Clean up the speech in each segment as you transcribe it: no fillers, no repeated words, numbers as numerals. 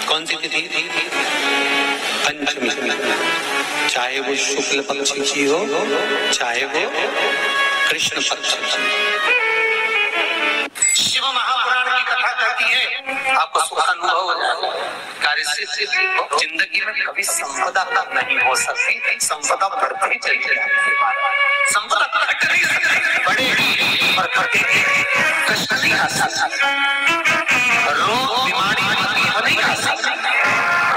कौन सी तिथि? पंचमी। चाहे वो शुक्ल पक्ष की हो, चाहे वो कृष्ण पक्ष की। शिव महापुराण की कथा कहती है, आपको सुख अनुभव हो जाएगा। कार्य सिद्धि जिंदगी में कभी संपदा नहीं हो सकती, संपदा बढ़ती चली जाती है। संपदा घट नहीं सकती, बढ़ेगी और घटेगी। कष्ट नहीं आ सकता, रोग बीमारी नहीं आ सकती।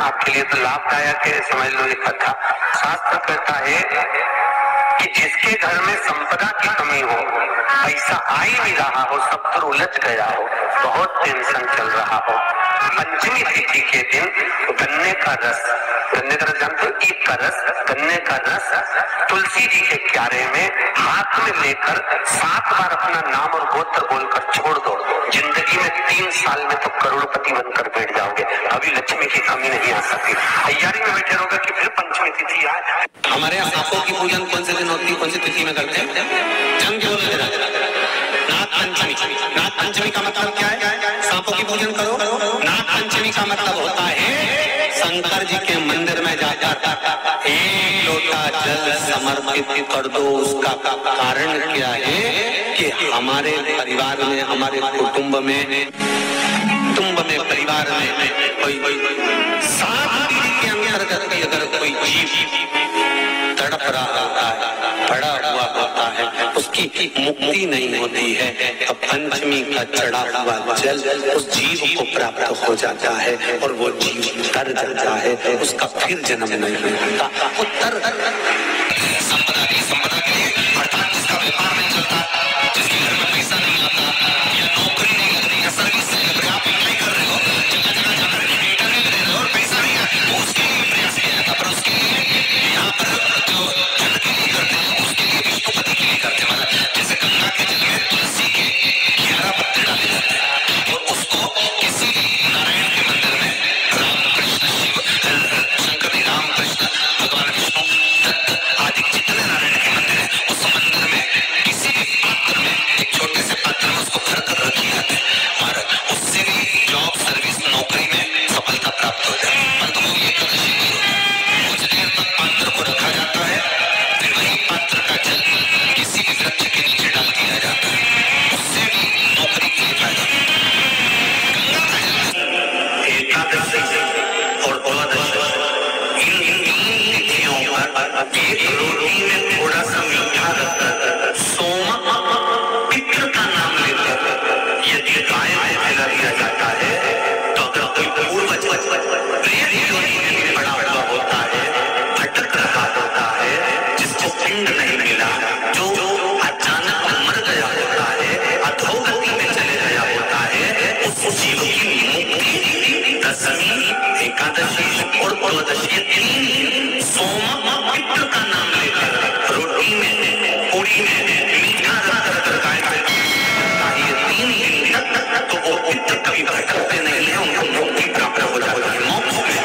आपके लिए तो लाभदायक है, समझ लो ये कथा। शास्त्र कहता है कि जिसके घर में संपदा की कमी हो, पैसा आ ही नहीं रहा हो, सब पर उलझ गया हो, बहुत टेंशन चल रहा हो, पंचमी तिथि के दिन गन्ने का रस जानते हो, ईख का रस, गन्ने का रस तुलसी जी के क्यारे में हाथ में लेकर 7 बार अपना नाम और गोत्र बोलकर छोड़ दो, जिंदगी में 3 साल में तो करोड़पति बनकर बैठ जाओगे। अभी लक्ष्मी की कमी नहीं आ सकती। तैयारी में बैठे रहोगे कि फिर पंचमी तिथि आए। हमारे यहाँ सांपों की पूजन कौन से दिन होती है, कौन सी तिथि में करते हैं? नाग पंचमी। नाग पंचमी का मतलब क्या है? सांपों की पूजन करो। नाग पंचमी का मतलब होता है शंकर जी के मंदिर में जाकर 1 लोटा जल समर्पित कर दो। उसका कारण क्या है कि हमारे परिवार में, हमारे कुटुंब में, परिवार में कोई 7 पीढ़ी के अंतर्गत भी अगर कोई जीव तड़प रहा होता है, पड़ा हुआ होता है, उसकी मुक्ति नहीं होती है, तो पंचमी का चढ़ा हुआ जल उस जीव को प्राप्त हो जाता है और वो जीव तर जाता है, उसका फिर जन्म नहीं होता। उत्तर संपदा के लिए अर्थात जिसका व्यापार नहीं चलता, जिसके घर में पैसा नहीं आता, या नौकरी नहीं लग रही है, सर्विस नहीं लग रही, आप अप्लाई कर रहे हो, जगह जगह जाकर इंटरव्यू दे रहे हो और पैसा नहीं है, उसके लिए प्रयास किया जाता। पर उसके लिए यहाँ पर जो जल के लिए करते हैं, उसके लिए विष्णुपति के लिए करते हैं। जैसे गंगा के जल में तुलसी के 11 पत्ते डाले जाते हैं और उसको किसी नारायण के मंदिर में रामकृष्ण शिव शंकर जी, रामकृष्ण भगवान विष्णु दत्त आदि जितने नारायण के मंदिर है, उस मंदिर में किसी भी पात्र में, एक छोटे से पात्र में उसको भर कर रखी जाती है और उससे भी जॉब, सर्विस, नौकरी में सफलता प्राप्त हो जाए। परंतु वो ये कदशी नहीं होता। कुछ देर तक पात्र को रखा जाता है, फिर वही पात्र का जल किसी भी वृक्ष के नीचे डाल दिया जाता है, उससे भी नौकरी के लिए फायदा होता है। गंगा का जल एकादशी और द्वादशी, इन 3 तिथियों पर एक रोटी में थोड़ा सा मीठा रखकर सोमक पितृ का नाम लेकर यदि गाय को खिला दिया जाता है, तो अगर कोई पूर्वज प्रेत योनि में पड़ा हुआ होता है, भटक रहा होता है, जिसको पिंड नहीं मिला, जो अचानक मर गया होता है, अधोगति में चले गया होता है, उस जीव की मुक्ति दशमी, एकादशी और द्वादशी 3 सोमक पितृ का नाम लेकर रोटी में, पूरी में मीठा रखकर गाय को 3 दिन तक, तो वो पितृ कभी भटकते नहीं है, उनको मुक्ति प्राप्त हो जाती है, मोक्ष में।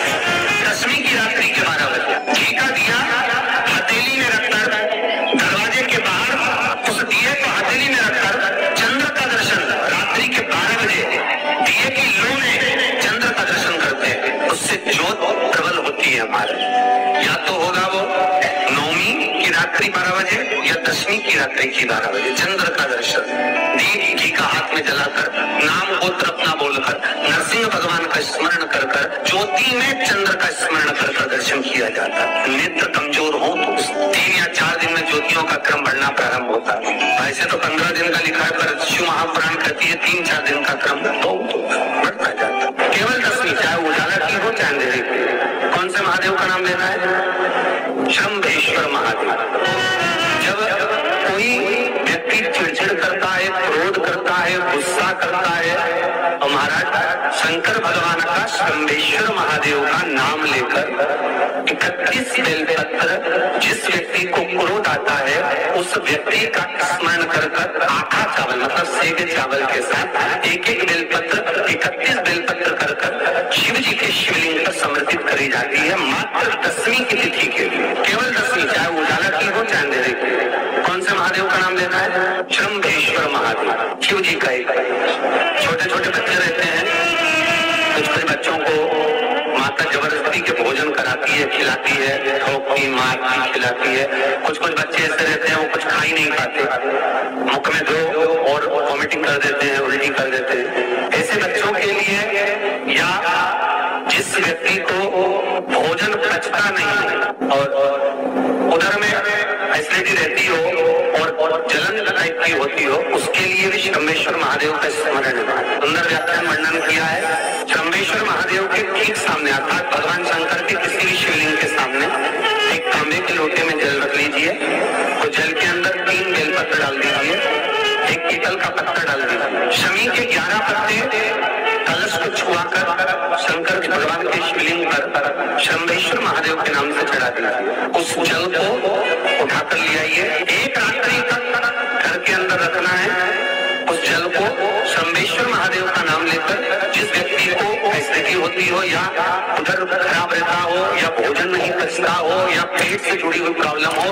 दशमी की रात्रि के 12 बजे घी का दिया हथेली में रखकर दरवाजे के बाहर, उस दिए को हथेली में रखकर चंद्र का दर्शन रात्रि के 12 बजे दिए की लौ में चंद्र का दर्शन करते हैं, उससे ज्योत प्रबल होती है हमारे। या तो होगा वो नवमी की रात्रि 12 बजे या दशमी की रात्रि की 12 बजे चंद्र का दर्शन, दीप घी का हाथ में जलाकर, नाम गोत्र अपना बोलकर, नरसिंह भगवान का स्मरण कर ज्योति में चंद्र का स्मरण कर दर्शन किया जाता है। नेत्र कमजोर हो तो 3 या 4 दिन में ज्योतियों का क्रम बढ़ना प्रारंभ होता है। ऐसे तो 15 दिन का लिखा है, पर शिव महापुराण कहती है 3-4 दिन का क्रम तो बढ़ता जाता है। केवल दशमी, चाहे उजाला की हो चाहे अंधेरे की। कौन से महादेव का नाम लेना है? शंभेश्वर महादेव। जब कोई व्यक्ति चिड़चिड़ करता है, क्रोध करता है, गुस्सा करता है, तो महाराज शंकर भगवान का शंभेश्वर महादेव का नाम लेकर 31 बेलपत्र, जिस व्यक्ति को क्रोध आता है उस व्यक्ति का स्मरण कर आखा चावल मतलब सेगे चावल के साथ एक बेलपत्र, 31 बेलपत्र कर शिव जी के शिवलिंग पर समर्पित करी जाती है, मात्र दशमी की तिथि के लिए। केवल दशमी, चाहे उजाला की हो चाहे अंधेरे की। कौन से महादेव का नाम लेना है? शंभेश्वर महादेव, शिव जी का एक। छोटे छोटे बच्चे रहते हैं, कुछ बच्चों को माता जबरदस्ती के भोजन कराती है, खिलाती है, ठोकती मारती खिलाती है। कुछ कुछ बच्चे ऐसे रहते हैं वो कुछ खा ही नहीं पाते, मुख में दो और वॉमिटिंग कर देते हैं, उल्टी कर देते हैं। ऐसे बच्चों के लिए या जिस व्यक्ति को भोजन पचता नहीं और उधर में एसिडिटी रहती हो और जलन टाइप की होती हो, उसके लिए भी शंभेश्वर महादेव का स्मरण है। सुंदर व्याख्यान वर्णन किया है। शंभेश्वर महादेव के ठीक सामने अर्थात भगवान शंकर के किसी भी शिवलिंग के सामने एक तांबे के लोटे में जल रख लीजिए, तो जल के अंदर 3 बेलपत्र डाल दीजिए, एक पीपल का पत्ता डाल दीजिए, शमी के 11 पत्ते कलश को छुआकर शंकर के भगवान के शिवलिंग पर शंभेश्वर महादेव के नाम से चढ़ा दीजिए। उस जल को उठाकर ले आइए, एक रात्रि तक घर के अंदर रखना है। उस जल को शंभेश्वर महादेव का नाम लेकर जिस व्यक्ति को एसिडिटी होती हो या उधर खराब रहता हो या भोजन नहीं पचता हो या पेट से जुड़ी हुई प्रॉब्लम हो,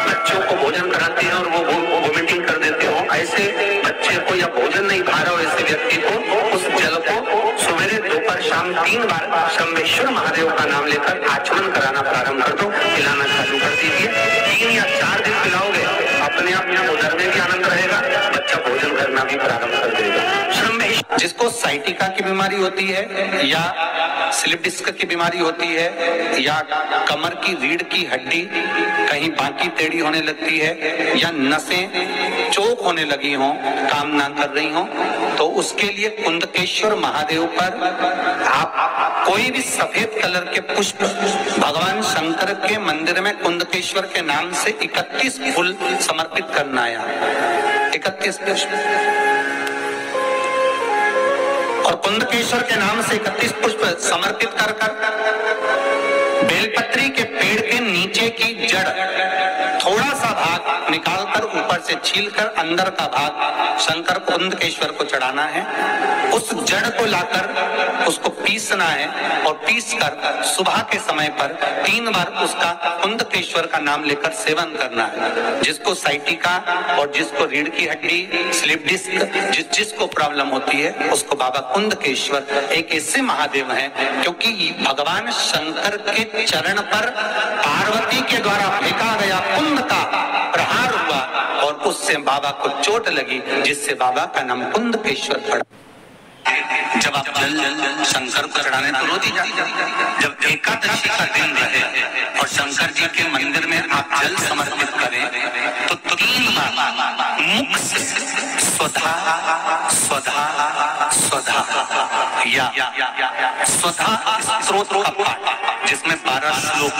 बच्चों को भोजन कराते हैं और वो वोमिटिंग कर देते हो, ऐसे बच्चे को या भोजन नहीं खा रहा हो ऐसे व्यक्ति को उस जल को सवेरे दोपहर शाम 3 बार शंभेश्वर महादेव का नाम लेकर आचमन कराना प्रारंभ कर दो, पिलाना चालू कर दीजिए। 3 या 4 दिन पिलाओगे, अपने आप में उधर में भी आनंद रहेगा, बच्चा भोजन करना भी प्रारंभ कर देगा। जिसको साइटिका की बीमारी होती है या स्लिप डिस्क की बीमारी होती है या कमर की रीढ़ की हड्डी कहीं बाकी टेढ़ी होने लगती है या नसें चोक होने लगी हों, काम ना कर रही हों, तो उसके लिए कुंदकेश्वर महादेव पर आप कोई भी सफेद कलर के पुष्प भगवान शंकर के मंदिर में कुंदकेश्वर के नाम से 31 फूल समर्पित करना है। 31 पुष्प और कुंदकेश्वर के नाम से 31 पुष्प समर्पित कर बेलपत्री के पेड़ के नीचे की जड़ थोड़ा सा भाग निकालकर ऊपर से छीलकर अंदर का भाग शंकर कुंदकेश्वर को चढ़ाना है। उस जड़ को लाकर उसको पीसना है और पीसकर सुबह के समय पर 3 बार उसका कुंदकेश्वर का नाम लेकर सेवन करना है। जिसको साइटिका और जिसको रीढ़ की हड्डी, स्लिप डिस्क, जिसको प्रॉब्लम होती है उसको बाबा कुंदकेश्वर एक ऐसे महादेव हैं क्योंकि भगवान शंकर के चरण पर पार्वती के द्वारा फेंका गया कुंद का प्रहार हुआ और उससे बाबा को चोट लगी, जिससे बाबा का नाम कुंदकेश्वर पड़ा। जब आप जल शंकर को चढ़ाने तो रो दीजिए। जब एकादशी का दिन रहे और शंकर जी के मंदिर में आप जल समर्पित करें तो 3 बार मुख से स्वधा स्वधा स्वधा या स्वधा स्त्रोत्र का पाठ जिसमें 12 श्लोक